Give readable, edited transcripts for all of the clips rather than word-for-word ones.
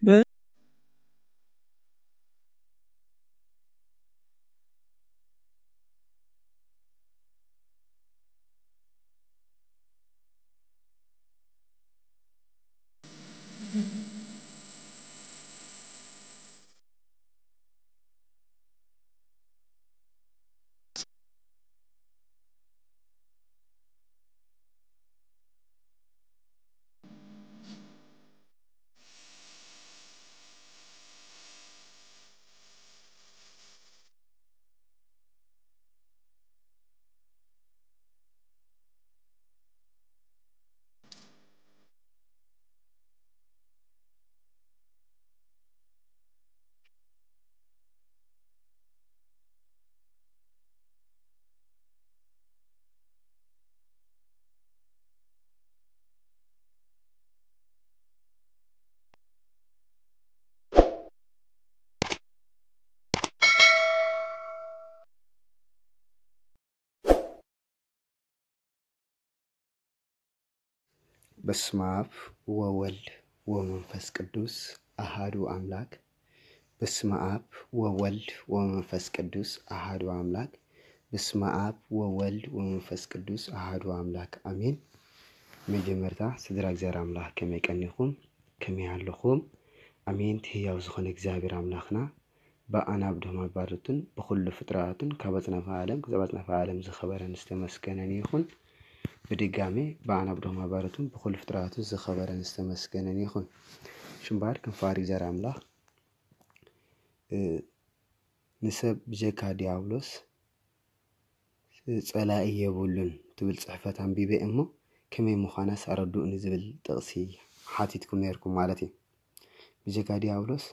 ب በስመ አብ ወወልድ ወመንፈስ ቅዱስ አሐዱ አምላክ። በስመ አብ ወወልድ ወመንፈስ ቅዱስ አሐዱ አምላክ። በስመ አብ ወወልድ ወመንፈስ ቅዱስ አሐዱ አምላክ አሜን። መጀመርታ ስድራ እግዚአብሔር አምላክ ከመይ ቀኒኹም ከመይ ኣለኹም? አሜን። ሕያው ዝኾነ እግዚአብሔር አምላኽና በአና ብድሆም አባርቱን በኩሉ ፍጥረታቱን ካብ ኣጽናፈ ዓለም ክሳብ ኣጽናፈ ዓለም ዝኸበረን ዝተመስገነን ይኹን። በድጋሜ በአና ብድሆም አባርቱን በኩሉ ፍጥረታቱን ዝኸበረን ዝተመስገነን ይኹን። ሽምባር ክንፋር እግዚአብሔር አምላኽ ንሰብ ብጀካ ዲያብሎስ ጸላኢ የብሉን ትብል ጽሕፈት አንቢበ እሞ ከመይ ምዃናስ ኣረዱእኒ ዝብል ጥቕሲ ሓቲትኩም ነርኩም ማለት እዩ። ብጀካ ዲያብሎስ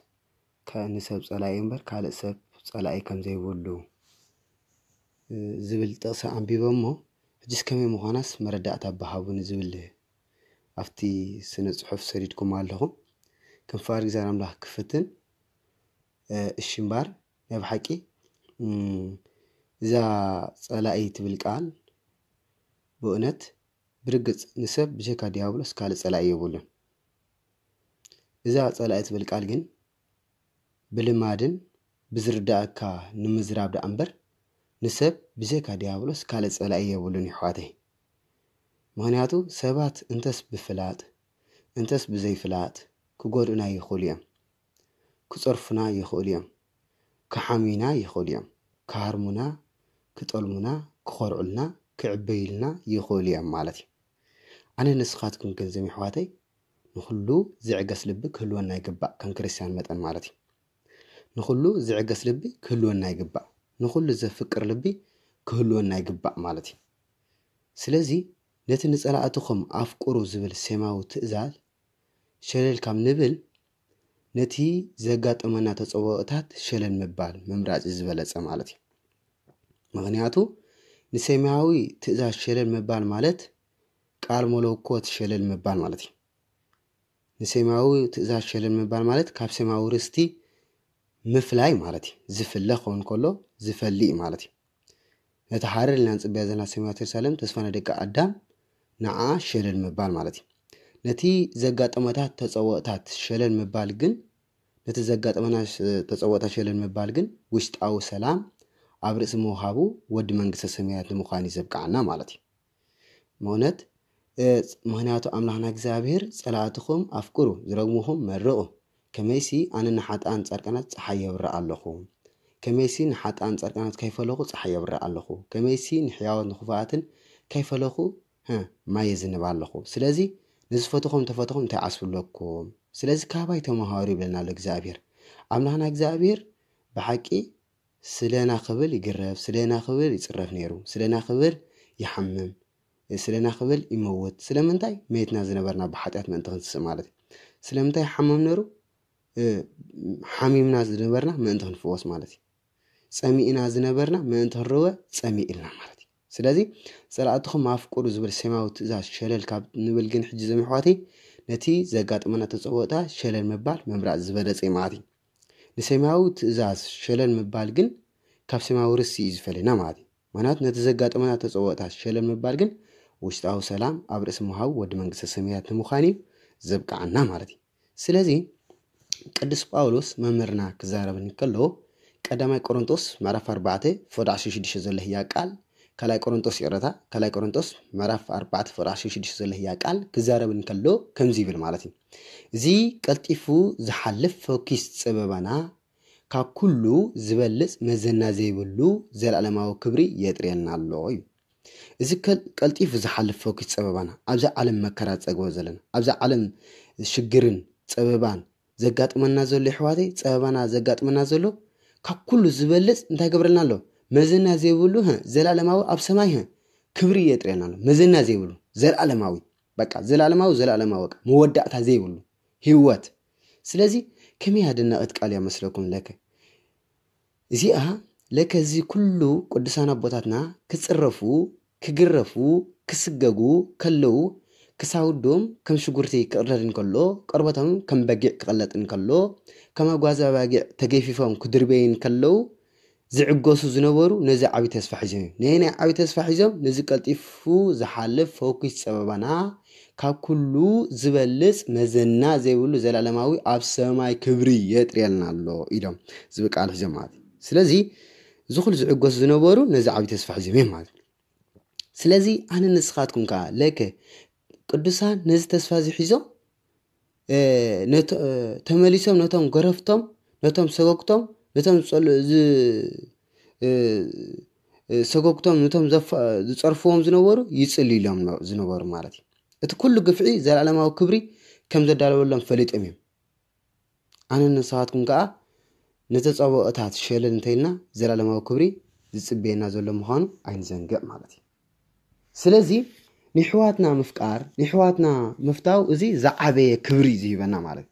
ከንሰብ ጸላኢ እምበር ካልእ ሰብ ጸላኢ ከም ዘይብሉ ዝብል ጥቕሲ አንቢበ እሞ ሕጅስ ከመይ ምዃናስ መረዳእታ በሃቡኒ ዝብል ኣብቲ ስነ ጽሑፍ ሰሪድኩም ኣለኹም። ክንፋር እግዚአብሔር አምላኽ ክፍትን እሽምባር ናይ ብሓቂ እዛ ጸላኢ ትብል ቃል ብእውነት ብርግጽ ንሰብ ብጀካ ዲያብሎስ ካልእ ጸላኢ የብሉን። እዛ ጸላኢ ትብል ቃል ግን ብልማድን ብዝርዳእካ ንምዝራብ ዳ እምበር ንሰብ ብጀካ ዲያብሎስ ካልእ ጸላኢ የብሉን ይሕዋተይ። ምክንያቱ ሰባት እንተስ ብፍላጥ እንተስ ብዘይፍላጥ ክጎድኡና ይኽእሉ እዮም፣ ክጸርፉና ይኽእሉ እዮም፣ ክሓሚና ይኽእሉ እዮም፣ ክሃርሙና፣ ክጠልሙና፣ ክኸርዑልና፣ ክዕበይልና ይኽእሉ እዮም ማለት እዩ። ኣነ ንስኻትኩም ገንዘብ ይሕዋተይ ንኹሉ ዝዕገስ ልቢ ክህልወና ይግባእ ከም ክርስቲያን መጠን ማለት እዩ። ንኹሉ ዝዕገስ ልቢ ክህልወና ይግባእ፣ ንኹሉ ዘፍቅር ልቢ ክህልወና ይግባእ ማለት እዩ። ስለዚ ነቲ ንጸላእትኹም ኣፍቁሩ ዝብል ሴማዊ ትእዛዝ ሸለል ካብ ንብል ነቲ ዘጋጠመና ተጸዋዕታት ሸለል ምባል መምራፂ ዝበለጸ ማለት እዩ። ምክንያቱ ንሰማያዊ ትእዛዝ ሸለል ምባል ማለት ቃል መለኮት ሸለል ምባል ማለት እዩ። ንሰማያዊ ትእዛዝ ሸለል ምባል ማለት ካብ ሰማያዊ ርስቲ ምፍላይ ማለት እዩ። ዝፍለ ክኸውን ከሎ ዝፈልይ ማለት እዩ። ነቲ ሓረር ኢልና ንጽበያ ዘለና ሰማያዊት የሩሳሌም ተስፋ ደቂ ኣዳም ንዓ ሸለል ምባል ማለት እዩ። ነቲ ዘጋጠመታት ተጸዋዕታት ሸለል ምባል ግን ነቲ ዘጋጠመና ተጸዋዕታት ሸለል ምባል ግን ውሽጣዊ ሰላም ኣብ ርእሲ ምውሃቡ ወዲ መንግስተ ሰማያት ንምዃን ይዘብቃዓና ማለት እዩ። ምእውነት ምክንያቱ ኣምላኽና እግዚአብሔር ጸላእትኹም ኣፍቅሩ ዝረግምኹም መርቑ ከመይሲ ኣነ ንሓጣን ጻድቃናት ፀሓይ የብርእ ኣለኹ፣ ከመይሲ ንሓጣን ጻድቃናት ከይፈለኹ ፀሓይ የብርእ ኣለኹ፣ ከመይሲ ንሕያዋት ንኽፉኣትን ከይፈለኹ ማይ የዝንብ ኣለኹ። ስለዚ ንዝፈትኹም ተፈትኹም እንታይ ዓስብለኩም፣ ስለዚ ካባይ ተመሃሩ ይብለና ኣሎ እግዚአብሔር። ኣምላኽና እግዚአብሔር ብሓቂ ስለና ክብል ይግረፍ፣ ስለና ክብል ይጽረፍ ነይሩ፣ ስለና ክብል ይሓምም፣ ስለና ክብል ይመውት። ስለምንታይ መይትና ዝነበርና ብሓጢአት ምእንቲ ክንስእ ማለት እዩ። ስለምንታይ ሓመም ነይሩ? ሓሚምና ዝነበርና ምእንቲ ክንፍወስ ማለት እዩ። ጸሚእና ዝነበርና ምእንቲ ክንርወ ጸሚእልና ማለት እዩ። ስለዚ ጸላእትኹም ኣፍቁሩ ዝብል ሰማያዊ ትእዛዝ ሸለል ካብ ንብል ግን ሕጂ ዘምሕዋተይ ነቲ ዘጋጥመና ተጸዋዕታ ሸለል ምባል መምራፅ ዝበለጸ ማለት እዩ። ንሰማያዊ ትእዛዝ ሸለል ምባል ግን ካብ ሰማያዊ ርስቲ እዩ ዝፈልየና ማለት እዩ። ምክንያቱ ነቲ ዘጋጥመና ተጸዋዕታ ሸለል ምባል ግን ውሽጣዊ ሰላም ኣብ ርእሲ ምውሃቡ ወዲ መንግስተ ሰማያት ንምዃን እዩ ዘብቃዓና ማለት እዩ። ስለዚ ቅዱስ ጳውሎስ መምህርና ክዛረብን ከሎ ቀዳማይ ቆሮንቶስ ምዕራፍ 4 ፍቅዲ 16 ዘሎ ህያ ቃል ካላይ ቆሮንቶስ ይረታ ካላይ ቆሮንቶስ ምዕራፍ 4 ፍቅዲ 16 ዘሎ ህያ ቃል ክዛረብን ከሎ ከምዚ ይብል ማለት እዩ እዚ ቀልጢፉ ዝሓልፍ ፎኪስ ጽበባና ካብ ኩሉ ዝበልጽ መዘና ዘይብሉ ዘለዓለማዊ ክብሪ የጥርየና ኣሎ እዩ እዚ ቀልጢፉ ዝሓልፍ ፎኪስ ጽበባና ኣብዛ ዓለም መከራ ፀግቦ ዘለና ኣብዛ ዓለም ሽግርን ፀበባን ዘጋጥመና ዘሎ ይሕዋተይ ፀበባና ዘጋጥመና ዘሎ ካብ ኩሉ ዝበልጽ እንታይ ገብረልና ኣሎ መዘና ዘይብሉ ዘለዓለማዊ ኣብ ሰማይ ክብሪ የጥርየና ኣሎ መዘና ዘይብሉ ዘለዓለማዊ በቃ ዘለዓለማዊ መወዳእታ ዘይብሉ ህይወት ስለዚ ከመይ ያደናቅት ቃል ያመስለኩም ለከ እዚኣ ለከ እዚ ኩሉ ቅዱሳን አቦታትና ክጽረፉ ክግረፉ ክስገጉ ከለው ክሳውዶም ከም ሽጉርቲ ክቅረድን ከሎ ቀርበቶም ከም በጊዕ ክቀለጥን ከሎ ከም አጓዛ በጊዕ ተገፊፎም ክድርበይን ከለው ዝዕገሱ ዝነበሩ ነዚ ዓቢ ተስፋ ሒዞም ነይና ዓቢ ተስፋ ሒዞም ነዚ ቀልጢፉ ዝሓልፍ ፎኪስ ፀበባና ካብ ኩሉ ዝበልጽ መዘና ዘይብሉ ዘለዓለማዊ ኣብ ሰማይ ክብሪ የጥርየልና ኣሎ ኢሎም ዝብቃል ሒዞም ማለት ስለዚ ዝኹል ዝዕገሱ ዝነበሩ ነዚ ዓቢ ተስፋ ሒዞም ማለት ስለዚ ኣነ ንስኻትኩም ከ ለከ ቅዱሳን ነዚ ተስፋ ዝሒዞም ተመሊሶም ነቶም ገረፍቶም ነቶም ሰጎግቶም ነቶም ሰጎግቶም ነቶም ዝጸርፍዎም ዝነበሩ ይጽልይሎም ዝነበሩ ማለት እዩ እቲ ኩሉ ግፍዒ ዘለዓለማዊ ክብሪ ከም ዘዳለወሎም ፈሊጦም እዮም ኣነ ንስኻትኩም ከ ነተጸብኦታት ሸለል እንተይልና ዘለዓለማዊ ክብሪ ዝጽበየና ዘሎ ምዃኑ ኣይንዘንግዕ ማለት እዩ ስለዚ ንሕዋትና ምፍቃር ንሕዋትና ምፍታው እዚ ዝዓበየ ክብሪ ዝሂበና ማለት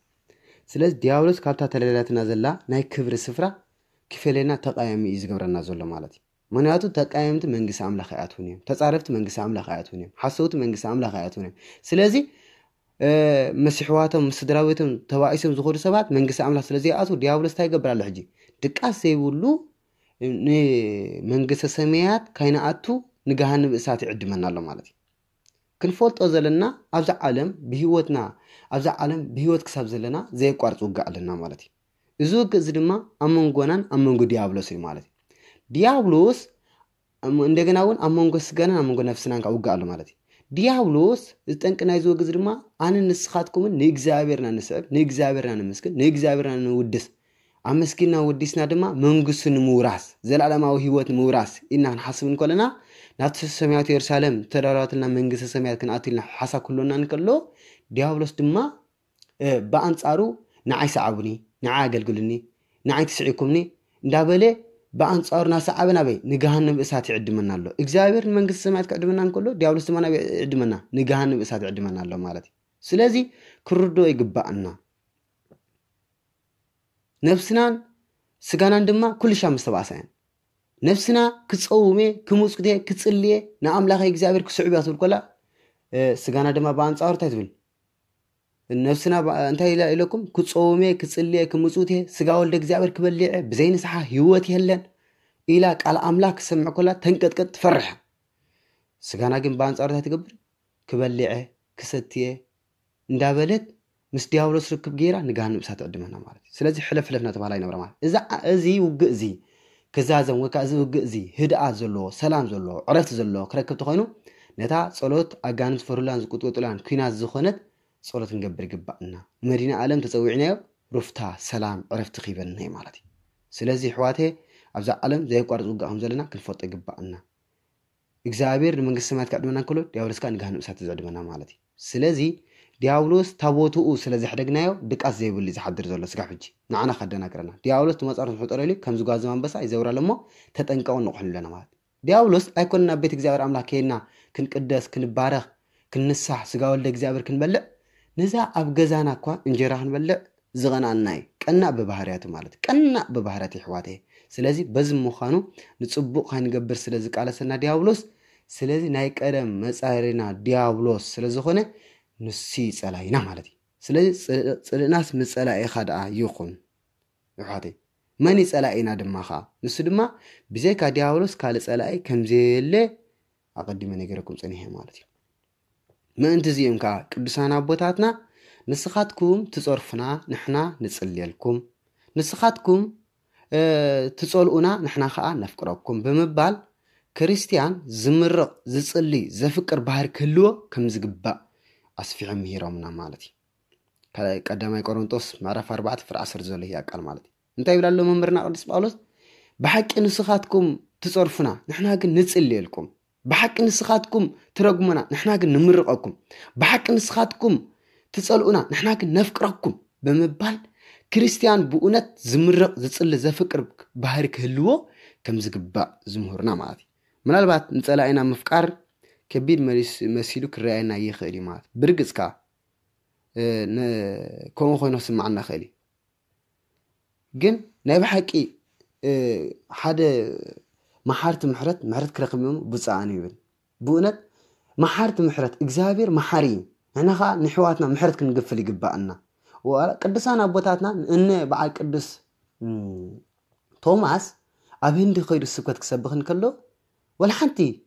ስለዚ ዲያብሎስ ካብታ ተለላትና ዘላ ናይ ክብሪ ስፍራ ክፈለና ተቃያሚ እዩ ዝገብረና ዘሎ ማለት እዩ ምክንያቱ ተቃያምቲ መንግስቲ ኣምላኽ ኣያትውን እዮም ተጻረፍቲ መንግስቲ ኣምላኽ ኣያትውን እዮም ሓሰውቲ መንግስቲ ኣምላኽ ኣያትውን እዮም ስለዚ መሲሕዋቶም ስድራቤቶም ተባኢሶም ዝኸዱ ሰባት መንግስቲ ኣምላኽ ስለዚ ኣቱ ዲያብሎስ እንታይ ይገብር ኣሎ ሕጂ ድቃስ ዘይብሉ ንመንግስቲ ሰማያት ካይናኣቱ ንገሃነም እሳት ይዕድመና ኣሎ ማለት እዩ ክንፈልጦ ዘለና ኣብዛ ዓለም ብህይወትና ኣብዛ ዓለም ብህይወት ክሳብ ዘለና ዘይቋርጽ ውግእ ኣለና ማለት እዩ እዚ ውግእ እዚ ድማ ኣብ መንጎናን ኣብ መንጎ ዲያብሎስ እዩ ማለት እዩ ዲያብሎስ እንደገና እውን ኣብ መንጎ ስጋናን ኣብ መንጎ ነፍስናን ውግእ ኣሎ ማለት እዩ ዲያብሎስ ዝጠንቅናይ ዝወግእ እዚ ድማ ኣነ ንስኻትኩምን ንእግዚአብሔርና ንስዕብ ንእግዚአብሔርና ንምስክን ንእግዚአብሔርና ንውድስ ኣመስኪና ወዲስና ድማ መንግስቱ ንምውራስ ዘለዓለማዊ ህይወት ንምውራስ ኢና ንሓስብ እንከለና ናብቲ ሰማያዊ ኢየሩሳሌም ተዳለወትና መንግስቲ ሰማያት ክንኣትልና ሓሳብ ኩሎና እንከሎ ዲያብሎስ ድማ በአንጻሩ ንዓይ ሰዓቡኒ ንዓይ አገልግሉኒ ንዓይ ትስዒኩምኒ እንዳበለ በአንጻሩ ናሰዓበና በይ ንገሃነም እሳት ይዕድመና ኣሎ እግዚአብሔር መንግስቲ ሰማያት ከዕድመና እንከሎ ዲያብሎስ ድማ ይዕድመና ንገሃነም እሳት ይዕድመና ኣሎ ማለት እዩ ስለዚ ክርዶ ይግባአና ነፍስናን ስጋናን ድማ ኩልሻ ምስተባእሳያን ነፍስና ክጸውሜ ክሙጽክቴ ክጽልየ ንኣምላኽ እግዚአብሔር ክስዕብ ያትብል ኮላ ስጋና ድማ በአንጻሩ እንታይ ትብል ነፍስና እንታይ ኢለኩም ክጸውሜ ክጽልየ ክሙጽክቴ ስጋ ወልደ እግዚአብሔር ክበልዕ ብዘይንስሓ ህይወት የለን ኢላ ቃል ኣምላክ ክሰምዕ ኮላ ተንቀጥቀጥ ትፈርሕ ስጋና ግን በአንጻሩ እንታይ ትገብር ክበልዕ ክሰትየ እንዳበለት ምስ ዲያብሎስ ርክብ ገይራ ንገሃነም እሳት ዕድመና ማለት እዩ ስለዚ ሕለፍሕለፍና ተባህላ ይነብራ ማለት እዚ ውግእ እዚ كزازم وكازوج زي هدأ زلوا سلام زلوا عرفت زلوا كركبت خينو نتا صلوت أجانب فرلان زكوت وطلعن كيناز زخنت صلوت نجبر جبنا مدينة عالم تسوينا رفتها سلام عرفت خيبنا هي مالتي سلازي حواته أبزع عالم زي قارز وجاهم زلنا كل فوت جبنا إجزابير من قسمات كعدمنا كله دياولس كان جهنم سات زعدمنا مالتي سلازي دياولوس تابوتو سلازي حدقنايو دك أزاي باللي زحدر زولا سقافجي نعنا خدنا كرنا دياولوس تمسار الحطر لي كم زجاج زمان بس يزور لما تتنقون نقحن لنا مات دياولوس أيكون بيت إجزابر أملاكينا كن قداس كن بارخ كن نصح سقاول إجزابر كن بلع نزع أبجزانا كوا إنجراح نبلع زغنا الناي كنا ببهارياته مالت كنا ببهارات حواته سلازي بزم مخانو نتصبق خان نجبر سلازك على سنة دياولوس سلازي نايك أرم مسائرنا دياولوس سلازي خونه نسي صلاينا مالتي سلازي ناس مسألة خدعة يخون يحاتي ماني صلاينا دماخا نسو دما بزيك دياولوس قال صلاي كم زيله اقدم نغيركم صنيه مالتي ما انت زيمكا قدسانا بوتاتنا نسخاتكم تصرفنا نحنا نصليلكم نسخاتكم تصلؤنا نحنا خا نفقركم بمبال كريستيان زمرق زصلي زفقر بحر كلو كم زغبا اسفيعم هيرمنا مالتي قدامي قرنطوس معرف 4 فر 10 زله يا قال مالتي انت يبلالو ممرنا قدس باولوس بحق نسخاتكم تصرفنا نحنا ግን نصليلكم بحق نسخاتكم ترغمنا نحنا ግን نمرقكم بحق نسخاتكم تصلؤنا نحنا ግን نفقركم بمبال كريستيان بؤنت زمرق زصل زفقر بحر كلو كم زغبا زمهرنا مالتي منالبات نصلاينا مفقار كبير مسيلو كراينا يخيلي مالت برغصكا كون خوينو سمعنا خيلي ግን ናይ بحقي ሓደ محارت محرت كرخميم بصاني يبل بؤنت محارت محرت እግዚአብሔር محاري احنا خا نحواتنا محرت كنغفل يغبانا وقدسان ابوتاتنا ان بعل قدس توماس ابيند خير السبكت كسبخن كلو ولا حنتي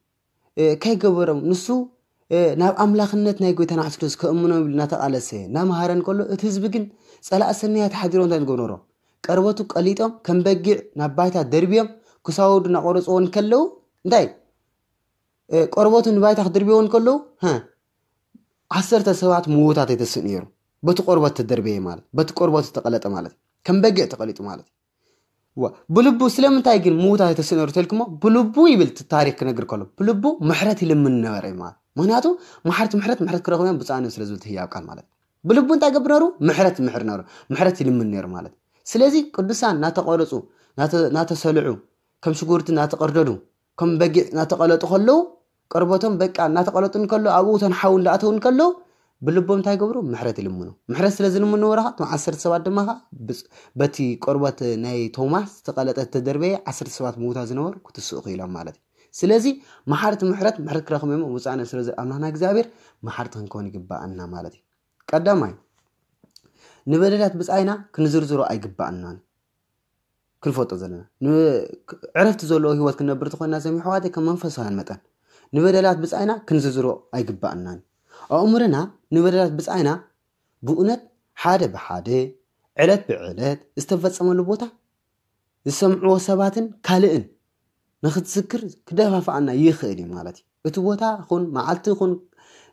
كاي غبرم نسو ناب املاخنت ناي غويتنا عسكرس كامنو بلنا تقالسه نا مهارن كلو اتحزب ግን صلاه سنيات حاضرون تنغونورو قربتو قليطم كمبغع نابايتا دربيم كساود نقرصون كلو እንዳይ قربتو نبايتا دربيون كلو ها 10 سبات موታት የተሰነየሩ በተቆርበት ተደርበየ ማለት በተቆርበት ተቀለጠ ማለት كمبغع ተቀለጠ ማለት بلبو ስለምንታይ ግን موታት የተሰነየሩ ተልክሞ بلبو ይብል ታሪክ ነገር ከሎ بلبو محرت ይልምን ነበር ማለት ምክንያቱ محرت ክረኸም ብጻነ ስለዝልት ያውቃል ማለት بلبو እንታይ ገብረሩ محرت ነሩ محرت ይልምን ነበር ማለት ስለዚህ ቅዱሳን ናተቆረጹ ናተሰልዑ ከም ሽጉርቲ ናተቀርደዱ ከም በጊዕ ናተቀለጡ ከለው ቀርቦቶም በቃ ናተቀለጡን ከለው አቡተን ሓውን ላአተውን ከለው بلبو እንታይ ገብሩ محرت ይልምኑ محرت ስለዝልምኑ ወራኻ 10 ሰባት ድማ በቲ ቆርበት ናይ ቶማስ ተቀለጠ ተደርበየ 10 ሰባት ሞታ ዝነበር ክትስኡ ኢሎም ማለት ስለዚህ محرت ክረኸም ወጻነ ስለዚ አምናና እግዚአብሔር محرت ክንኮን ይግባአና ማለት ቀዳማይ نبدلات بصاينا كنزرزرو ايغبانا كنفوتو زلنا عرفت زلو هيوت كنبر تخونا سمي حواتي كمنفسان متن نبدلات بصاينا كنزرزرو ايغبانا امرنا نبدلات بصاينا بؤنت حاده بحاده علت بعلت استفصملو بوتا يسمعوا سباتن كالئن نختذكر كدفافعنا يخيلي مالتي اتو بوتا خون معلتي خون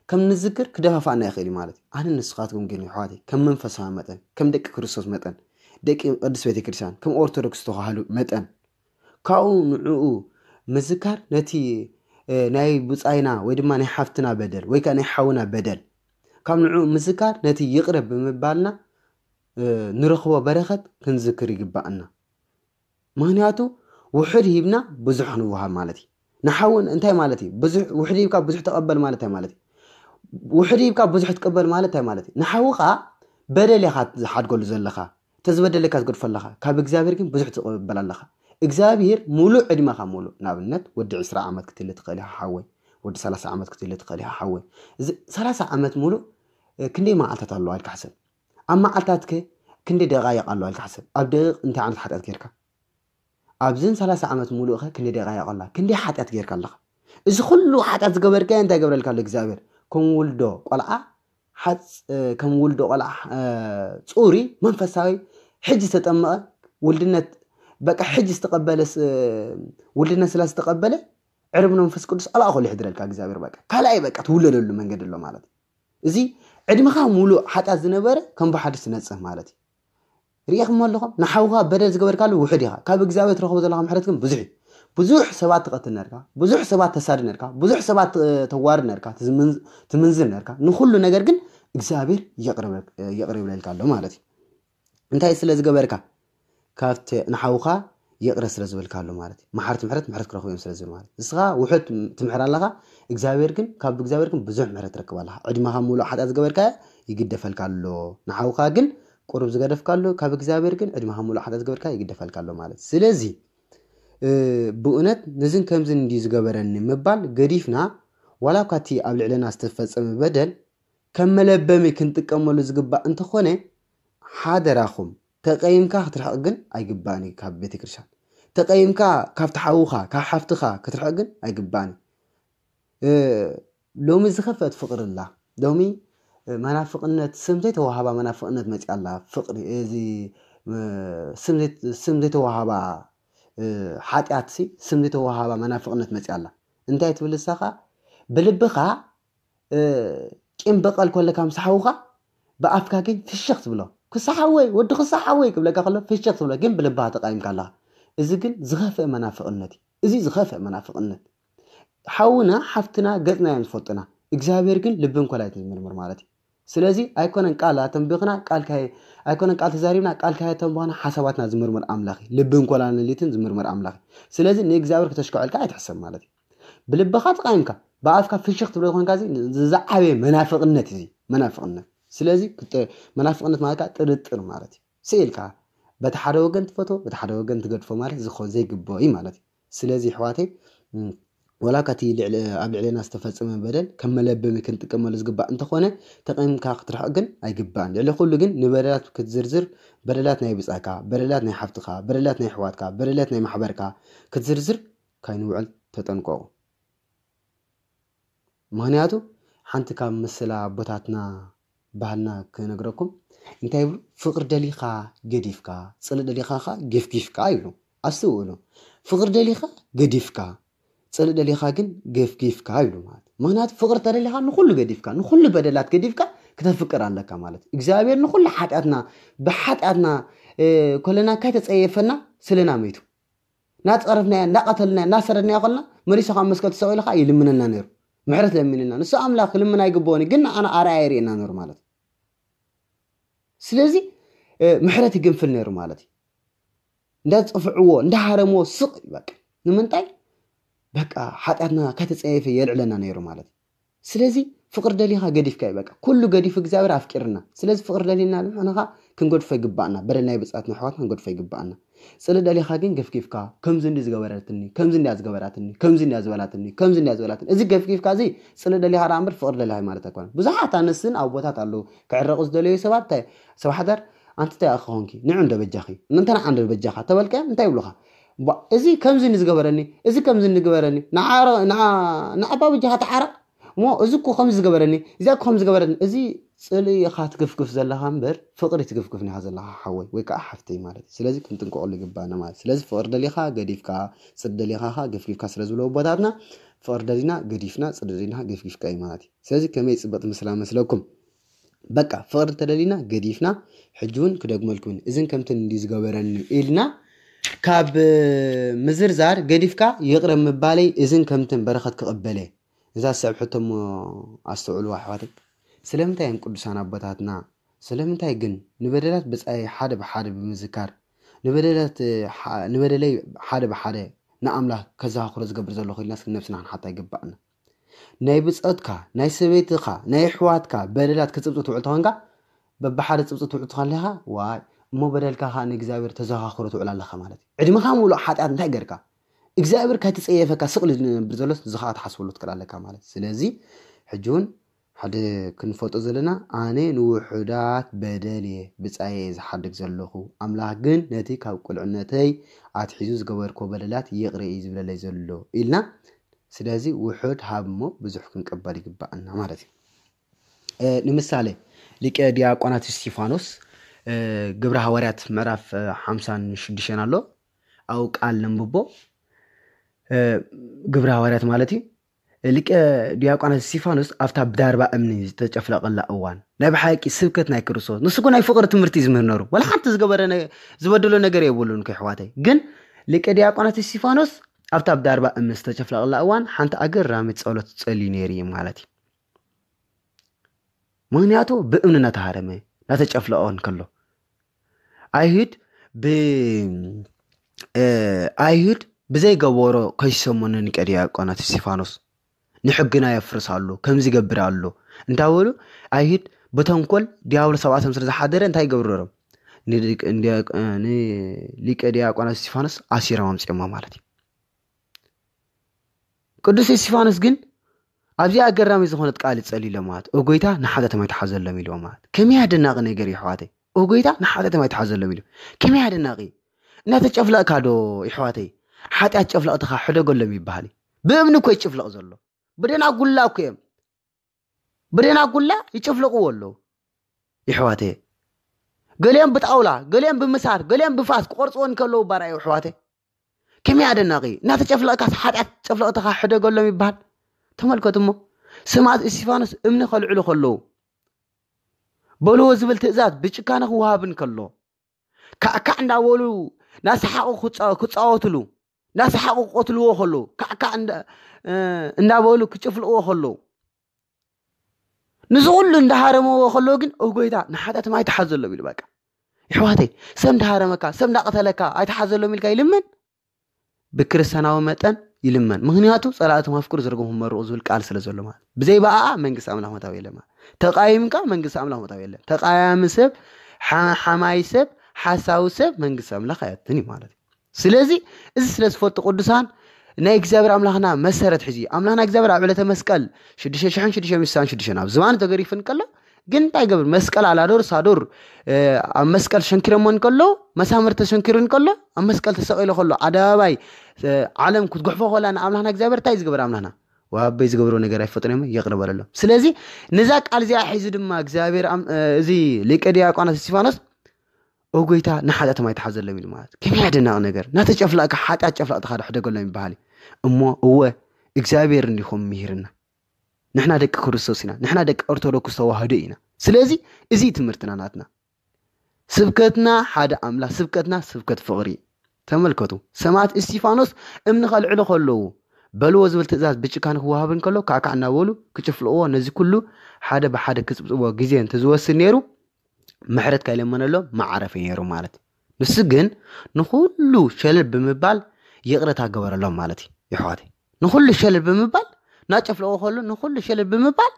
كم نذكر كدفافعنا يخيلي مالتي انا نسخاتكم جني حواتي كم منفسها متن كم دق كريستوس متن دق قدس بيت كريستيان كم اورثودوكس تخالو متن كاو نعو مذكر نتي ناي بصاينا ويدما ناي حفتنا بدل وي كان يحاونا بدل كم نعو مذكر نتي يقرب بمبالنا نرخوا برخت كنذكر يغبانا مهنياتو وحد يبنا بزح نوها مالتي نحاول انتي مالتي بزح وحد يبقى بزح تقبل مالتي مالتي وحد يبقى بزح تقبل مالتي نحوقا بدل يخات حد قول زلخا تزبدل لك تقول فلخا كاب እግዚአብሔር ግን بزح تقبل لخا እግዚአብሔር ሙሉ ዕድማኻ ሙሉ ናብነት ወዲ 10 ዓመት ክትል ትኸሊሃ ሓወይ ወዲ 30 ዓመት ክትል ትኸሊሃ ሓወይ 30 ዓመት ሙሉ ክንደይ ማዓልታት ኣለዋ ኢልካ ሓሰብ ኣብ ማዓልታትከ ክንደይ ደቂቃ ኣለዋ ኢልካ ሓሰብ ኣብ ደቂቅ እንታይ ዓይነት ሓጢያት ጌርካ ኣብዝን 30 ዓመት ሙሉኸ ክንደይ ደቂቃ ኣላ ክንደይ ሓጢያት ጌርካ ኣለኻ እዚ ኩሉ ሓጢያት ዝገበርካ እንታይ ገብረልካ ኣሎ እግዚአብሔር ከም ውልዶ ቆልዓ ከም ውልዶ ቆልዓ ጹሪ መንፈሳዊ ሕጂ ተጠመቀ ውልድነት በቃ ሕጂ ተቀበለስ ውልድነት ስላስ ተቀበለ ዕርብነ መንፈስ ቅዱስ አላህ ኮል ይሕድረልካ እግዚአብሔር በቃ ካላይ በቃ ትውለደሉ መንገድ ኣሎ ማለት እዚ ዕድምኻ ሙሉ ሓጢያት ዝነበረ ከም በሓድስ ነጽህ ማለት ሪእኹም ኣለኹም ንሓውኻ በደል ዝገበርካሉ ውሕድ ኢኻ ካብ እግዚአብሔር ትረኽቦ ዘለኻ ምሕረት ግን ብዙሕ ሰባት ተቀትል ነርካ ብዙሕ ሰባት ተሳድ ነርካ ብዙሕ ሰባት ተዋር ነርካ ትምንዝር ነርካ ንኹሉ ነገር ግን እግዚአብሔር ይቅርብ ለልካ ኣሎ ማለት እንታይ ስለዝገበርካ ካብት ንሓውኻ يقرأ سلسلة بالكالو مالتي محرت كرخو يوم سلسلة مالتي إسقى وحد تمحر لها إجزاير كن كاب إجزاير كن بزح محرت ركب لها عدمها مولو حد أزجبر كا يجد فالكالو نحاو خاجن قرب زجر فالكالو كاب إجزاير كن عدمها مولو حد أزجبر كا يجد فالكالو مالتي سلزي بؤنت نزن كم زن دي زجبرني مبال قريفنا ولا كاتي قبل علينا استفز بدل كمل بمي كنت كمل زجبا أنت خونه حاضر أخم تقيمك هترحقن أيجباني كاب بيتك رشان تقيمك كاب تحوخا كاب حفتخا كترحقن أيجباني لومي زخفت فقر الله لومي منافقنت سمزيت وهابا منافقنت متي الله فقري ازي سمزيت وهابا حاتياتسي سمزيت وهابا منافقنت متي الله انتي تبل الساقا بلبخا كم بقال كل كام صحوخا بأفكا كين في الشخص بلا كصحوي ودخ صحوي قبل كخلا في الشخص بلا كم بلبها تقايم كلا إذا كن زخافة منافقنتي إذا زخافة منافقنت حاونا حفتنا قدنا ينفطنا إجابير كن لبن كلا يتمرمر مالتي سلازي أيكون قال تنبغنا قال كاي أيكون قال تزاريبنا قال كاي تنبغنا حساباتنا زمرمر أملاخي لبن كلا نليتن زمرمر أملاخي سلازي نيجابير كتشكع كاي تحسب مالتي بلبخات قايمك بأفكار في الشخص تبغى يكون كذي زعبي منافقنت زي منافقنت سلازي كنت منافقنت مالك ترتر مالتي سيلك بتحرق وجنت فوتو بتحرق وجنت قد فمالك زخو زي قبوي مالتي سلازي حواتي ولا كتي قبل علينا استفدت من بدل كمل بمي كنت كمل زقبا انت خونا تقيم كاخترح جن اي قبان اللي كله جن نبرات كتزرزر بدلات ناي بصاكا بدلات ناي حفتخا بدلات ناي حواتكا بدلات ناي محبركا كتزرزر كاين وعل تطنقو مهنياتو حنت كام مسلا بوتاتنا ባህልና ከነግረኩም እንታይ ይብሉ ፍቅር ደሊኻ ገዲፍካ ጽል ደሊኻ ገፍጊፍካ ይብሉ አስውሉ ፍቅር ደሊኻ ገዲፍካ ጽል ደሊኻ ግን ገፍጊፍካ ይብሉ ማለት ምክንያት ፍቅር ተደሊኻ ንኹሉ ገዲፍካ ንኹሉ በደላት ገዲፍካ ከተፍቅር አለካ ማለት እግዚአብሔር ንኹሉ ኃጢአትና በኃጢአትና ኮለና ከተጸየፈና ስለና መይቱ ናጽረፍና ናቀተልና ናሰረና ይቆልና መሪሰኻ መስከት ሰውይልኻ ይልምነና ነሩ ምሕረት ለምንና ንሱ አምላክ ልምና ይግቦኒ ግን አና አራይሪና ነሩ ማለት ስለዚህ ምሕረት ይግንፍል ነሩ ማለት እንዳጽፍዕዎ እንዳሃረሞ ስቅ በቃ ንምንታይ በቃ ኃጢአትና ከተጸየፈ የልዕለና ነሩ ማለት ስለዚህ ፍቅር ደሊኻ ገዲፍካ በቃ ኩሉ ገዲፍ እግዚአብሔር አፍቂርና ስለዚህ ፍቅር ደሊና ለማናኻ ክንጎድፈ ይግባና በደልናይ ብጻት ነሐዋት ክንጎድፈ ይግባና ጽል ደሊኻ ግን ገፍጊፍካ ከምዝ እንዲ ዝገበረትኒ ከምዝ እንዲ ያዝገበራትኒ ከምዝ እንዲ ያዝበላትኒ ከምዝ እንዲ ያዝበላትኒ እዚ ገፍጊፍካ እዚ ጽል ደሊኻ ራምበር ፍቅር ደሊኻ ማለት አኳን ብዙሓት አነስን ኣብ ቦታት አሉ ከዕረቁ ዝደለዩ ሰባት ሰባሕዳር አንተ ታያኸንኪ ንዑ እንደበጃኺ እንተና አንደ በጃኻ ተበልከ እንታይ ይብሉኻ እዚ ከምዝ እንዲ ዝገበረኒ እዚ ከምዝ እንዲ ገበረኒ ንዓባ በጃኻ ተዓረቅ مو أزكو خمس جبرني إذا خمس جبرني إزي صلي خات كف زلها همبر فقري تكفكفني هذا الله حوي ويك أحفتي مالتي سلازي كنت نقول لك بأنا مال سلازي فرد لي خا قديف كا صد لي خا قف كيف كسر زلوا بدارنا فرد لينا قديفنا صد لينا قف كيف كاي مالتي سلازي كم يثبت مثلكم بقى فرد تلينا قديفنا حجون كده جملكم إذن كم تنديز جبرني إلنا كاب مزرزار قديف كا يقرب مبالي إذن كم تنبرخت كقبله إذا سبحتم أستوعلوا أحواتي سلامتها ينقل سانا بطاتنا سلامتها يجن نبدلات بس أي حدا بحدا بمذكر نبدلات نبدلي حدا بحدا نعم له كذا خرز قبل زلوا خلي الناس نفسنا حتى يجبأنا نايبس أتكا ناي سبيتكا ناي حواتكا بدلات كتبت وعطانكا ببحدا تبت وعطان لها واي مو بدلك ها نجزاير تزاها خرط وعلى الله خمالتي عندما خامولو حتى أنت جركا እግዚአብሔር ከተጸየፈካ ስቅል ብዘሎስ ዝኻት ሓስበሉ ትከላለካ ማለት ስለዚህ ሕጁን ሓደ ክንፈጦ ዘለና ኣነ ንውሑዳት በደልየ ብጻየ ዝሓድግ ዘለኹ ኣምላኽ ግን ነቲ ካብ ቁልዕነተይ ኣትሒዙ ዝገበርኮ በደላት ይቕሪ ዝብለለይ ዘሎ ኢልና ስለዚህ ውሑድ ሃብሞ ብዙሕ ክንቀበል ይግባአና ማለት እዩ ንምሳሌ ሊቀ ዲያቆናት እስጢፋኖስ ግብረ ሐዋርያት ምዕራፍ 56 ኣሎ ኣው ቃል ነምብቦ ግብረ ሐዋርያት ማለት ሊቀ ዲያቆናት እስጢፋኖስ ኣፍታ ብዳርባ እምኒ ዝተጨፍለቀላ እዋን ናይ ብሓቂ ስብከት ናይ ክርስቶስ ንስኩ ናይ ፍቅሪ ትምህርቲ ዝምህር ነሩ ወላ ሓንቲ ዝገበረ ዝበደሎ ነገር የብሉን ከሕዋተይ ግን ሊቀ ዲያቆናት እስጢፋኖስ ኣፍታ ብዳርባ እምኒ ዝተጨፍለቀላ እዋን ሓንቲ ኣገራሚት ጸሎት ጸልይ ነይሩ ማለት ምክንያቱ ብእምኒ ናተሃረመ ናተጨፍለቀን ከሎ ኣይሁድ بزي جوارو كيسمونه نكريا قناة استيفانوس نحقنا يفرسالو كم زي جبرالو انتاولو أيهد بتنقل دياول سبعة مسرز حاضر انتاي جبرهم ليك أديا قناة استيفانوس عشرة مامس كم مالتي قدوس استيفانوس جن أبزي أجرام يزخونت قالت سألي لمات وقويتا نحدث ما يتحزن لميلو مات كم يهدنا ناقني جري حواتي وقويتا نحدث ما يتحزن لميلو كم يهدنا ناقي ناتج أفلا كادو إحواتي حتى أشوف لقطة حدا قول لي بحالي بأمنو كوي تشوف لقطة زلوا بدنا أقول لك بدينا كلها يشفلقوا له يحواتي قليم بتقولا قليم بمسار قليم بفاس قرصون كله براي يحواتي كم يعدناقي ناس تشفلقك حد تشفلقك حدا قال لهم يبان تملكتمو سمعت استيفانوس امن خلعلو خلو بلو زبل تأزات بچكانه وهابن كله كأكا عند ولو ناس حقو كتصاوتلو ناس حقو قتلو خلو كأكا عند ولو كتشفلقو خلو نزول اندهارمو خلو جن اوغويتا نحدات ما يتحزلو بيل باكا يحواتي سم دهارمكا سم داقتلكا ايتحزلو ميلكا يلمن بكريستياناو متن يلمن مغنياتو صلاتو مفكر زرغهم مرو زول قال سلازلو ما بزي بقى منغس املاح متاو يلما تقايمكا منغس املاح متاو يلم تقايم سب حماي سب حساو سب منغس املاح ياتني مالتي سلازي از سلازفوت قدسان ناي እግዚአብሔር አምላኽና መሰረት ሕጂ አምላኽና እግዚአብሔር አብለተ መስቀል 6666 ኣብ ዝባን ተገሪፍን ከሎ ግን እንታይ ገብር መስቀል አላዶር ሳዶር ኣብ መስቀል ሸንኪረሞን ከሎ መሳምር ተሸንኪሩን ከሎ ኣብ መስቀል ተሰቂሉ ከሎ አደባባይ ዓለም ክትጉሕፎ ከላና አምላኽና እግዚአብሔር ታይ ዝገበር አምላኽና ወአበይ ዝገብሮ ነገር አይፈጥነም ይቅርበለሎ ስለዚህ ንዛ ቃል ዚያ ሕዚ ድማ እግዚአብሔር እዚ ሊቀ ዲያቆናት እስጢፋኖስ ኦጎይታ ንሓዳት ማይ ተሓዘለም ኢሉ ማለት ከመይ ያደናቅ ነገር ናተጨፍላካ ሓጣት ጨፍላቅ ተኻደ ሕደገሎም ይባሃል እሞ እወ እግዚአብሔር እንዲሆም ምሂርና ንሕና ደቂ ክርስቶስ ኢና ንሕና ደቂ ኦርቶዶክስ ተዋህዶ ኢና ስለዚህ እዚ ትምህርትና ናትና ስብከትና ሓደ አምላክ ስብከትና ስብከት ፍቅሪ ተመልከቱ ሰማዕት እስጢፋኖስ እምኒ ኸልዕሉ ከለዉ በልዎ ዝብል ትእዛዝ ብጭካን ክወሃብን ከሎ ካዕካዕና በሉ ክጭፍልዎ ነዚ ኩሉ ሓደ ብሓደ ክፅብፅቦ ግዜ እንተዝወስድ ነይሩ ምሕረት ካይለመነሎ ማዕረፈ ነይሩ ማለት ንስ ግን ንኹሉ ሸለል ብምባል ይቕረታ ገበረሎም ማለት ይሕዋቴ ንኹሉ ሸለል ብምባል ናጨፍልዎ ከሎ ንኹሉ ሸለል ብምባል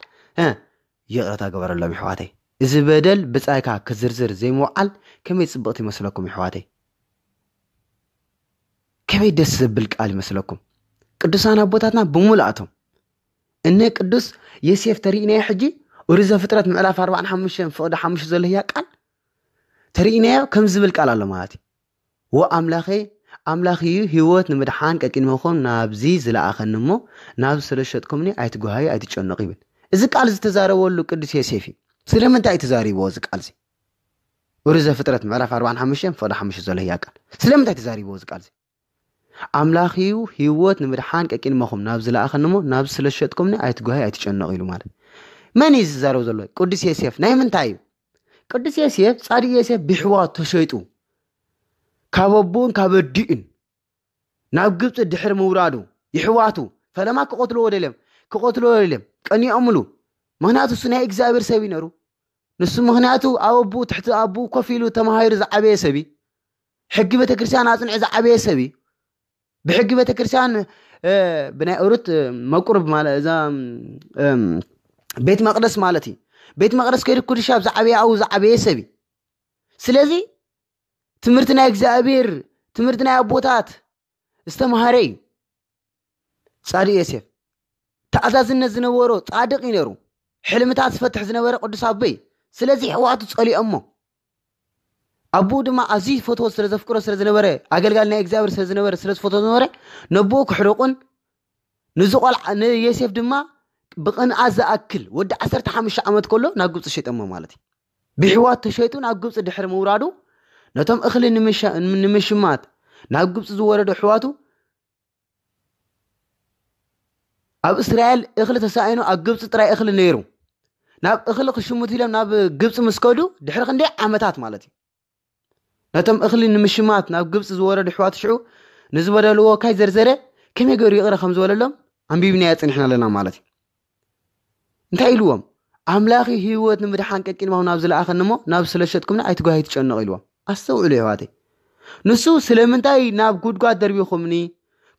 ይቕረታ ገበረሎም ይሕዋቴ እዚ በደል ብጻይካ ክዝርዝር ዘይምውዓል ከመይ ጽብቕቲ ይመስለኩም ይሕዋቴ ከመይ ደስ ዝብል ቃል ይመስለኩም ቅዱሳን አቦታትና ብሙላአቶም እነ ቅዱስ ዮሴፍ ተሪእናዮ ሕጂ ኦሪት ዘፍጥረት ምዕራፍ 45 ፍቅዲ 5 ዘሎ ያ ቃል ተሪእናዮ ከም ዝብል ቃል ኣሎ ማለት ወአምላኺ ህይወት ንምድሓን ቀቂንመኹም ናብዚ ዝለኣኸንሞ ናብ ስለሸጥኩምኒ ኣይትጓሃዩ ኣይትጨነቁ ይብል እዚ ቃል ዝተዛረበሉ ቅዱስ ዮሴፍ ስለምንታይ ተዛሪብዎ እዚ ቃል እዚ ኦሪት ዘፍጥረት ምዕራፍ 45 ፍቅዲ 5 ዘሎ ያ ቃል ስለምንታይ ተዛሪብዎ እዚ ቃል እዚ አምላኺ ህይወት ንምድሓን ቀቂንመኹም ናብ ዝለኣኸንሞ ናብ ስለሸጥኩምኒ ኣይትጓሃዩ ኣይትጨነቁ ኢሉ ማለት من يزارو زلو قدس يوسف نايم انتايو قدس يوسف صادق يوسف بحوات تشيطو كاببون كابدين ناب ግብጽ ድሕር መውራዱ ይሕዋቱ ፈለማ ከቆትሎ ወደለም ቀኒ አምሉ ምክንያቱ ስናይ እግዚአብሔር ሰብ ይነሩ ንሱ ምክንያቱ አቡ ትሕቲ አቡ ኮፊሉ ተማሃይሩ ዘዓበየ ሰቢ ሕጊ ቤተክርስቲያን አጽንዕ ዘዓበየ ሰቢ بሕጊ ቤተክርስቲያን ብናይ ኦሪት መቁርብ ማለት እዛ بيت مقدس مالتي بيت مقدس كيد كل شاب زعبي أو زعبي سبي سلازي تمرتنا إجزابير تمرتنا أبوتات استمهاري صادق يوسف تعزاز النزنا ورو صادق ينرو حلمتات فتح زنورة قدس أبي سلازي حواتو تسألي أمه أبو دما عزيز فوتو سلازفكرو سلازنورة أقل قالنا إجزابير سلازنورة سلاز فوتو زنورة نبوك حروقن نزقال يوسف دما بقن عز أكل ود 15 عمد كله ناقبص الشيطان مالتي بحوات الشيطان ناقبص دحر مورادو نتم اخل نمشمات ناقبص زوردو حواتو اب اسرائيل اخل تساينو اقبص طراي اخل نيرو ناب اخل خشموت يلم ناب قبص مسكودو دحر خندي عمتات مالتي نتم اخل نمشمات ناقبص زوردو حوات شعو نزبدلو كاي زرزره كم يقرو يقرا خمس وللم عم بيبني يصنحنا لنا مالتي እንታይ ኢልዎም አምላኺ ህይወት ንምድሓን ቀቂን ማው ናብ ዝለኣኸንሞ ናብ ስለሸጥኩምና ኣይትጓሃይ ትጨነቁ ኢልዎም ኣስተውዕሉ ይዋቴ ንሱ ስለምንታይ ናብ ጉድጓድ ደርቢኹምኒ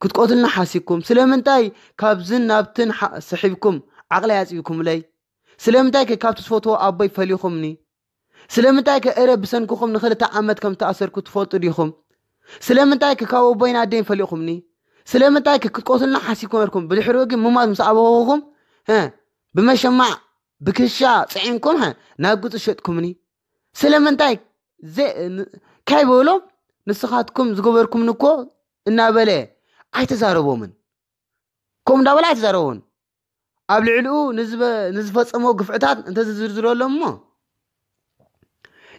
ክትቆትልና ሓሲብኩም ስለምንታይ ካብዝን ናብትን ሰሒብኩም ዓቕላ ያጽቢኩም ለይ ስለምንታይ ካብቲ ትፈትዎ ኣቦይ ፈሊኹምኒ ስለምንታይ ከእረ ብሰንኩኹም ንኽልተ ዓመት ከም ተኣሰርኩ ትፈልጡ ዲኹም ስለምንታይ ካብ ኣቦይና ኣደይን ፈሊኹምኒ ስለምንታይ ክትቆትልና ሓሲብኩም ነርኩም ብድሕሪ ግን ምማት ምስ ኣበኹም بمشمع بكشا صعينكم ناقص شتكمني سلامنتاي زي كاي بولو نسخاتكم زغبركم نكو እና በለ አይተዛረቦምን ኮም ዳበላ አይተዛረቦን ኣብ ልዕልኡ ንዝፈጸሞ ግፍዕታት እንተ ዝዝርዝረሎም እሞ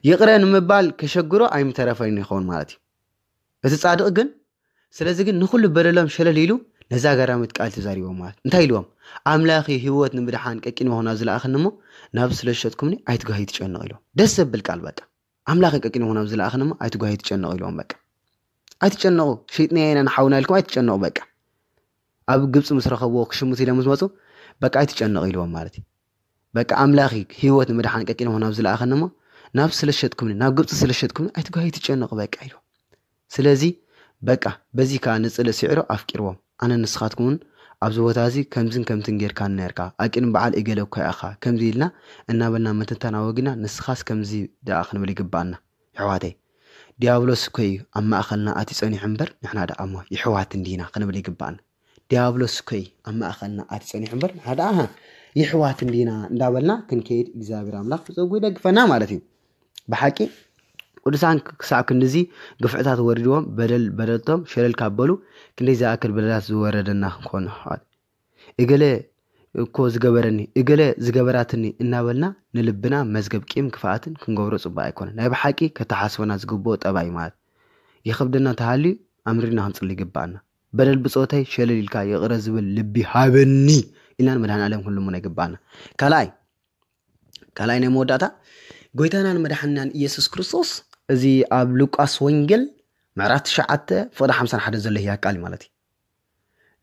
ይቕረ ንምባል ከሸግሮ ኣይምተረፈይን ይኸውን ማለት እዩ እቲ ጻድቕ ግን ስለዚ ግን ንኹሉ በደሎም ሸለል ኢሉ ነዛ ገራሚት ቃል ተዛሪቦም ማለት እንታይ ኢልዎም ኣምላኺ ህይወት ንምድሓን ቀቂን መሆና ዝለኣኽን እሞ ናብ ስለሸጥኩምኒ ኣይትጓሂ ትጨነቕ ኢሎም ደስ ዘብል ቃል በቃ ኣምላኺ ቀቂን መሆና ዝለኣኽን እሞ ኣይትጓሂ ትጨነቕ ኢሎም በቃ ኣይትጨነቑ ሸይጥና ኢና ንሓውና ኢልኩም ኣይትጨነቑ በቃ ኣብ ግብፂ ምስ ረኸብዎ ክሽሙት ኢሎም ምስ መፁ በቃ ኣይትጨነቕ ኢልዎም ማለት እዩ በቃ ኣምላኺ ህይወት ንምድሓን ቀቂን መሆና ዝለኣኽን እሞ ናብ ስለሸጥኩምኒ ናብ ግብፂ ስለሸጥኩምኒ ኣይትጓሂ ትጨነቕ በቃ ኢሎም ስለዚ በቃ በዚ ከዓ ንፅለ ሲዕሮ ኣፍቂርዎም ኣነ ንስኻትኩምን ኣብዚ ቦታ እዚ ከምዝን ከምትን ጌርካ ነርካ ኣቂን በዓል እገለ እኳ ኢኻ ከምዚ ኢልና እናበልና ምትንተና ወጊና ንስኻስ ከምዚ ደኣ ክንብል ይግባአና ይሕዋተይ ዲያብሎስ እኮ እዩ ኣብ ማእኸልና ኣትዩ ፀኒሑ እምበር ንሕና ደኣ እሞ ይሕዋት እንዲና ክንብል ይግባአና ዲያብሎስ እኮ እዩ ኣብ ማእኸልና ኣትዩ ፀኒሑ እምበር ንሕና ደኣ ይሕዋት እንዲና እንዳበልና ክንከይድ እግዚኣብሔር ኣምላኽ ብፀጉ ይደግፈና ማለት እዩ ብሓቂ ቅዱሳን ክሳብ ክንዚ ግፍዕታት ወሪድዎም በደልቶም ሸለል ካበሉ ክንደይ ዝኣክል በደላት ዝወረደና ክንኮን ሓት እገለ እኮ ዝገበረኒ እገለ ዝገበራትኒ እናበልና ንልብና መዝገብ ቂም ክፍኣትን ክንገብሮ ጽባእ ኣይኮነን ናይ ብሓቂ ከተሓስበና ዝግብኦ ጠባይ ማለት ይኽብደና ተሃልዩ ኣምሪና ክንጽሊ ይግባአና በደል ብጾተይ ሸለል ኢልካ ይቕረ ዝብል ልቢ ሃበኒ ኢልና መድሃን ዓለም ኩሉሙና ይግባአና ካልኣይ ናይ መወዳእታ ጎይታናን መድሓንናን ኢየሱስ ክርስቶስ እዚ ኣብ ሉቃስ ወንጌል ምዕራፍ 9 ፍቕዲ 51 ዘሎ ህያ ቃል ማለት እዩ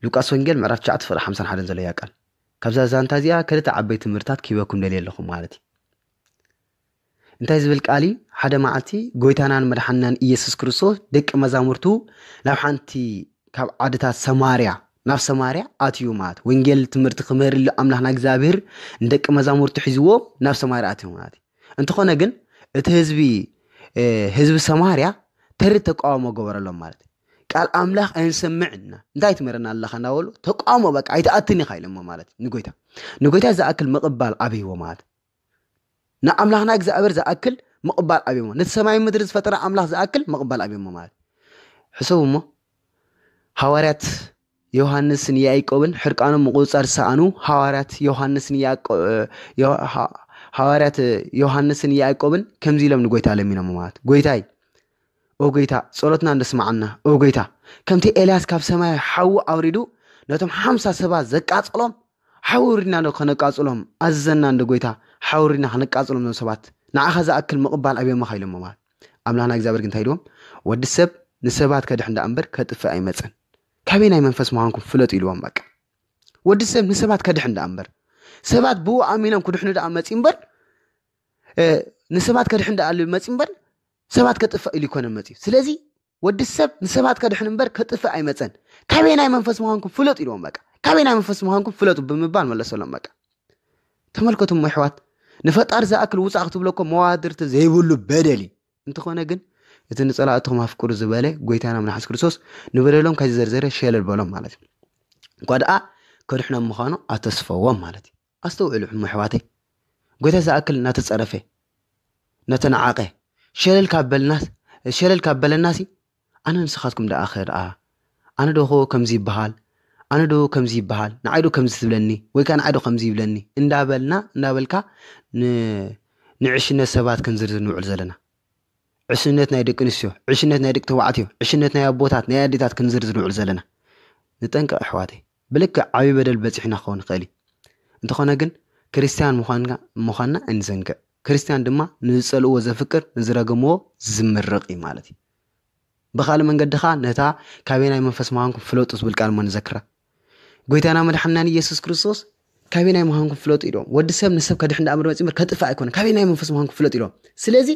ሉቃስ ወንጌል ምዕራፍ 9 ፍቕዲ 51 ዘሎ ህያ ቃል ካብዛ ዛንታ እዚኣ ክልተ ዓበይቲ ትምህርታት ኪበኩም ደልየ ኣለኹም ማለት እዩ እንታይ ዝብል ቃል እዩ ሓደ መዓልቲ ጎይታናን መድሓንናን ኢየሱስ ክርስቶስ ደቂ መዛሙርቱ ናብ ሓንቲ ካብ ዓድታት ሰማርያ ናብ ሰማርያ ኣትዩ ማለት ወንጌል ትምህርቲ ክመርሉ ኣምላኽና እግዚኣብሔር ንደቂ መዛሙርቱ ሒዝዎ ናብ ሰማርያ ኣትዩ ማለት እንትኾነ ግን እቲ ህዝቢ ሰማርያ ተሪ ተቃውሞ ገበረሎም ማለት ቃል ኣምላኽ ኣይንሰምዕና እንታይ ትመረና ኣለኻ እናበሉ ተቃውሞ በቃ ኣይተኣትኒ ኢኻ ኢሎሞ ማለት ንጎይታ ዝኣክል ምቕባል ኣብይዎ ማለት ንኣምላኽና እግዚኣብሔር ዝኣክል ምቕባል ኣብይዎ ነቲ ሰማይ ምድሪ ዝፈጠረ ኣምላኽ ዝኣክል ምቕባል ኣብይሞ ማለት ሕሰቡ እሞ ሃዋርያት ዮሃንስን ያዕቆብን ሕርቃኖም ምቁፅጻር ዝሰኣኑ ሃዋርያት ዮሃንስን ያዕቆብን ከምዚ ኢሎም ንጎይታ ለሚኖም ማለት ጎይታይ ኦ ጎይታ ጸሎትና እንደስማዓና ኦ ጎይታ ከምቲ ኤልያስ ካብ ሰማይ ሓዊ ኣውሪዱ ነቶም 50 ሰባት ዘቃጽሎም ሓውሪና ከነቃጽሎም ኣዘና እንደ ጎይታ ሓውሪና ከነቃጽሎም ነው ሰባት ንዓኻ ዝኣክል ምቕባል ኣብዮም ኸይሎም ማለት ኣምላኽና እግዚአብሔር ግን ታይዶም ወዲ ሰብ ንሰባት ከድሕ እንዳ እምበር ከጥፍእ ኣይመጽን ካበይ ናይ መንፈስ መሃንኩም ፍለጡ ኢልዎም በቃ ወዲ ሰብ ንሰባት ከድሕ እንዳ እምበር ሰባት ብኡ ኣሚኖም ክድሕኑ ዳ መጽ እምበር ንሰባት ከድሕ እንዳ ኣሉ መጽ እምበር ሰባት ከጥፍእ ኢሉ ይኮነ መጽ ስለዚ ወዲ ሰብ ንሰባት ከድሕ እምበር ከጥፍእ ኣይመጽን ካበይ ናይ መንፈስ መሃንኩም ፍለጡ ኢልዎም በቃ ካበይ ናይ መንፈስ መሃንኩም ፍለጡ ብምባል መለሰሎም በቃ ተመልከቱም መሕዋት ንፈጣር ዝኣክል ውጻእ ክትብለኩም መዋድርቲ ዘይብሉ በደሊ እንትኾነ ግን እቲ ንጸላእትኩም ኣፍቅሩ ዝበለ ጎይታና መድሓኒት ክርስቶስ ንበደሎም ካዚ ዘርዘረ ሸለል በሎም ማለት እዩ ጓድኣ ከድሕኖም ምዃኑ ኣተስፈዎም ማለት እዩ ኣስተውዕሉ መሕዋተይ ጎይታ ዝኣክል እናተጸረፈ ነተነዓቐ ሸለል ካብ በለናሲ ኣነ ንስኻትኩም ደኣ ኸድኣ ኣነ ደኾ ከምዚ ይበሃል ኣነ ዶ ከምዚ ይበሃል ንዓይዶ ከምዚ ትብለኒ ወይ ከዓ ንዓይዶ ከምዚ ይብለኒ እንዳበልካ ንዕሽነት ሰባት ክንዝርዝር ንውዕል ዘለና ዕሽነት ናይ ደቂ ኣንስትዮ ዕሽነት ናይ ደቂ ተባዕትዮ ዕሽነት ናይ ኣቦታት ናይ ኣዴታት ክንዝርዝር ንውዕል ዘለና ንጠንቀቕ ኣሕዋተይ ብልክዕ ዓብይ በደል በፂሕና ክኸውን ይኽእል እንተኾነ ግን ክርስቲያን ምዃንና እንዘንግዕ ክርስቲያን ድማ ንዝጸልእዎ ዘፍቅር ንዝረገምዎ ዝምርቕ እዩ ማለት እዩ ብኻልእ መንገድኻ ነታ ካበይ ናይ መንፈስ መሃንኩም ፍለጡ ዝብል ቃል እሞ ንዘክራ ጎይታና መድሓንናን ኢየሱስ ክርስቶስ ካበይ ናይ መሃንኩም ፍለጡ ኢሎም ወዲ ሰብ ንሰብ ከድሕ እንዳ እምር መጽ እምበር ከጥፍእ ኣይኮነን ካበይ ናይ መንፈስ መሃንኩም ፍለጡ ኢሎም ስለዚ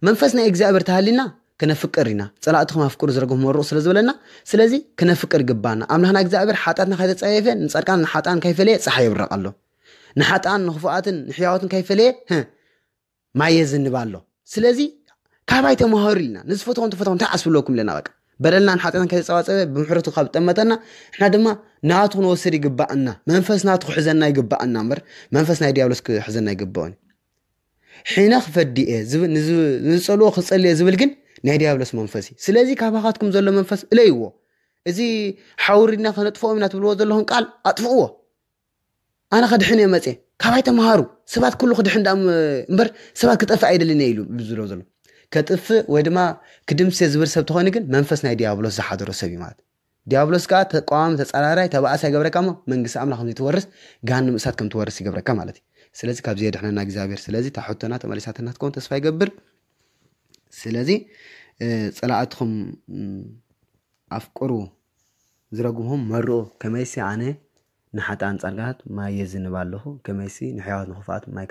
መንፈስ ናይ እግዚኣብሔር ተሃሊና ክነፍቅር ኢና ጸላእትኩም ኣፍቅሩ ዝረገም መርቕ ስለ ዝበለና ስለዚ ክነፍቅር ይግባና ኣምላኽና እግዚኣብሔር ሓጣትና ከይተጸየፈ ንጸድቃን ንሓጣን ከይፈለየ ፀሓይ ይብረቕ ኣሎ ንሓጣን ንኽፉኣትን ንሕያዋትን ከይፈለየ ማየ ዝንብ ኣሎ ስለዚ ካባይ ተመሃሩ ኢልና ንዝፈትዎም እንታይ ኣስብለኩም ለና በቃ በደልና ንሓጣን ከይተጸዋጸበ ብምሕረቱ ካብ ጠመተና ንሕና ድማ ናቱ ክንወስድ ይግባአና መንፈስ ናቱ ክሕዘና ይግባአና እምበር መንፈስ ናይ ዲያብሎስ ክሕዘና ይግባኦኒ ሒነ ክፈዲኤ ንዝጸልዎ ክጸልየ ዝብል ግን ናይ ዲያብሎስ መንፈስ እዩ ስለዚ ካባኻትኩም ዘሎ መንፈስ እለይዎ እዚ ሓውሪና ከነጥፍኦም ኢና ትብልዎ ዘለኹም ቃል ኣጥፍእዎ أنا خدحين يا متى كواي تمهارو سبات كله خدحين دام مبر سبات كتقف عيد اللي نيلو بزلو زلو كتقف ودما كدم سيزبر سبت خونيكن منفسنا ديابلوس زحادرو سبي مات ديابلوس كا تقوام تصاراراي تبعس يغبركما منغس املاح كم تورس جهنم اسات كم تورس يغبرك مالتي سلازي كاب زيد احنا اغزابير سلازي تحطنا تملساتنا تكون تسفا يغبر سلازي صلاتكم افقرو زرغهم مرو كميسي عنه نحات أنصارات ما يزن بالله كميسي نحيات نخفات ما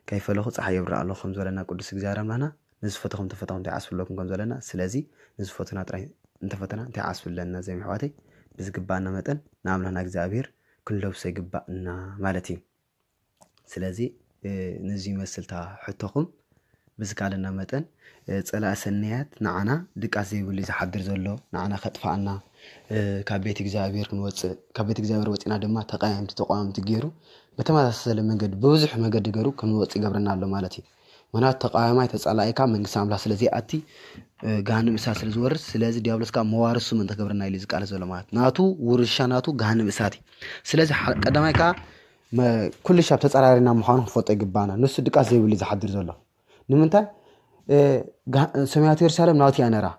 كيف له صح يبرأ الله خمس ولا نقول سجارة معنا نزفتهم تفتهم تعسف لكم خمس ولا نا سلازي نزفتنا ترى انت فتنا تعسف لنا زي محواتي بس جبنا متن نعمل هناك زابير كله بسيجبنا مالتي سلازي نزي مسلتها حطكم بس قالنا متن صلاة سنيات نعنا دك عزيز اللي زحدر زلوا نعنا خطفنا كابيت إجزابير كنوصل كابيت إجزابير وصلنا دما تقايم تجيرو بتماثل منجد بوزح منجد جرو كنوصل جبرنا له مالتي منات تقايمات تسأل أي كام من قسم لا سلزي أتي جهنم مساس الزورس سلزي ديابلس كام موارس من تجبرنا يليز قال زلمات ناتو ورشاناتو جهنم مساتي سلزي قدامي كا ما كل شاب تسأل علينا مخانو فوت جبانا نص دقة زي اللي زحدر زلا نمنتا سمعت يرسالم ناتي أنا را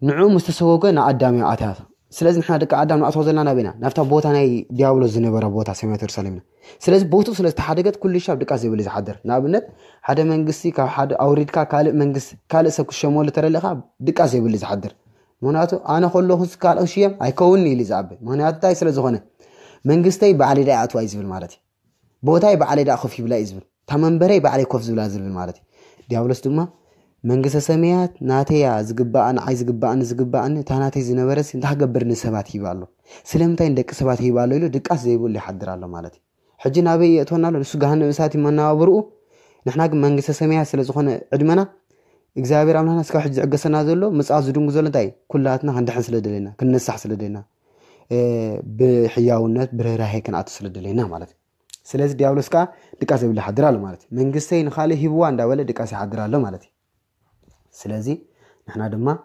نعوم مستسوقه نعدامي عتاد سلازم نحن دك عدام نعطوه زلنا نبينا نفتح بوتا ناي ديابلوس زنبرة بوتا سمعت يرسالمنا سلازم بوتو سلاز تحدقت كل شاب دك عزيز اللي زحدر نابنت حدا منقسي كحدا أوريد كالق منقس كالق سك الشمول ترى لها دك عزيز اللي زحدر مناتو أنا خلّه خس كالق شيء هيكونني اللي زعبه مناتو تاي سلازم هنا منقستي بعلي دا عطوا يزبل مالتي بوتاي بعلي دا خفي بلا يزبل تمن بري بعلي كوف زبل يزبل مالتي ديابلوس دما منجس سميات ناتيا زقبان عايز زقبان تاناتي زنبرس انت حقبرني سبات يبالو سلمتاي ندك سبات يبالو يلو دقاس زيبو اللي حدرالو مالتي حجي نابي يتونالو نسو جهنم اساتي منابرو نحنا منجس سميات سلازخونه عدمنا اغزابير امنا اسكا حجي عقسنا زلو مصاف زدونغ زلو تاي كلاتنا هندحن سلدلينا كنصح سلدلينا بحياونت برهراهي كنعت سلدلينا مالتي سلاز ديابلوسكا دقاس زيبو اللي حدرالو مالتي منجسي نخالي هيبوا اندا ولا دقاس حدرالو مالتي سلازي نحنا دما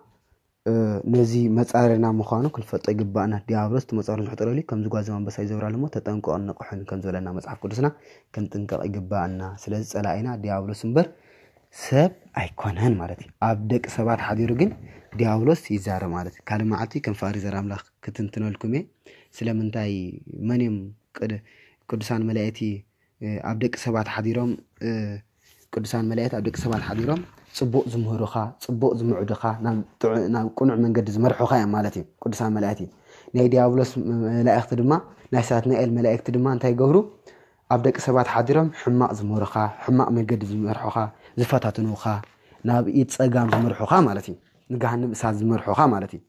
نزي مصارنا مخانو كنفطي غبانا ديابلوس تمصارو نحطرلي كم زغازمان بس يزورالمو تطنقو نقحن كم زولنا مصحف قدسنا كنطنقق يغبانا سلازي صلاينا ديابلوس امبر سب ايكونن مالتي ابدق سبات حديرو جن ديابلوس يزار مالتي كلماتي كم فاريزر املاح كتنتنلكمي سلامنتاي منيم قدسان ملائتي ابدق سبات حديرهم قدسان ملائت ابدق سبات حديرهم صبوق زمهرخا صبوق زمعدخا نام قنع من قد زمرحوخا مالتي قدسان ملائتي ناي ديابلوس ملائكت دما ناساتنا الملائكت دما انتي يغبرو ابدق سبات حديرهم حماق زمهرخا حماق من قد زمرحوخا زفاتاتنوخا ناب يتصغام زمرحوخا مالتي نغهنم اساز زمرحوخا مالتي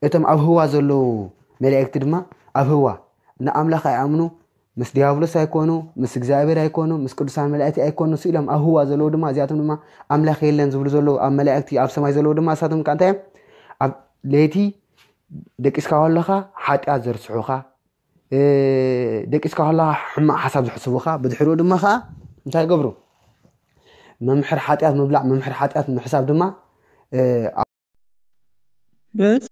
اتم اب هو زلو ملائكت دما اب هو ناملاخ يامنو مس ديابلوس ايكونو مس اغزابير ايكونو مس قدسان ملائكت ايكونو سيلم اهوا زلو دما زياتم دما املاخ يلن زبل زلو ام ملائكتي اب سماي زلو دما ساتم كانتي اب ليتي دقسكا والله حاطيا زرسحوخا دقسكا والله حما حساب زحسبوخا بدحرو دما خا انتي غبرو ممحر حاطيات مبلع ممحر حاطيات حساب دما بس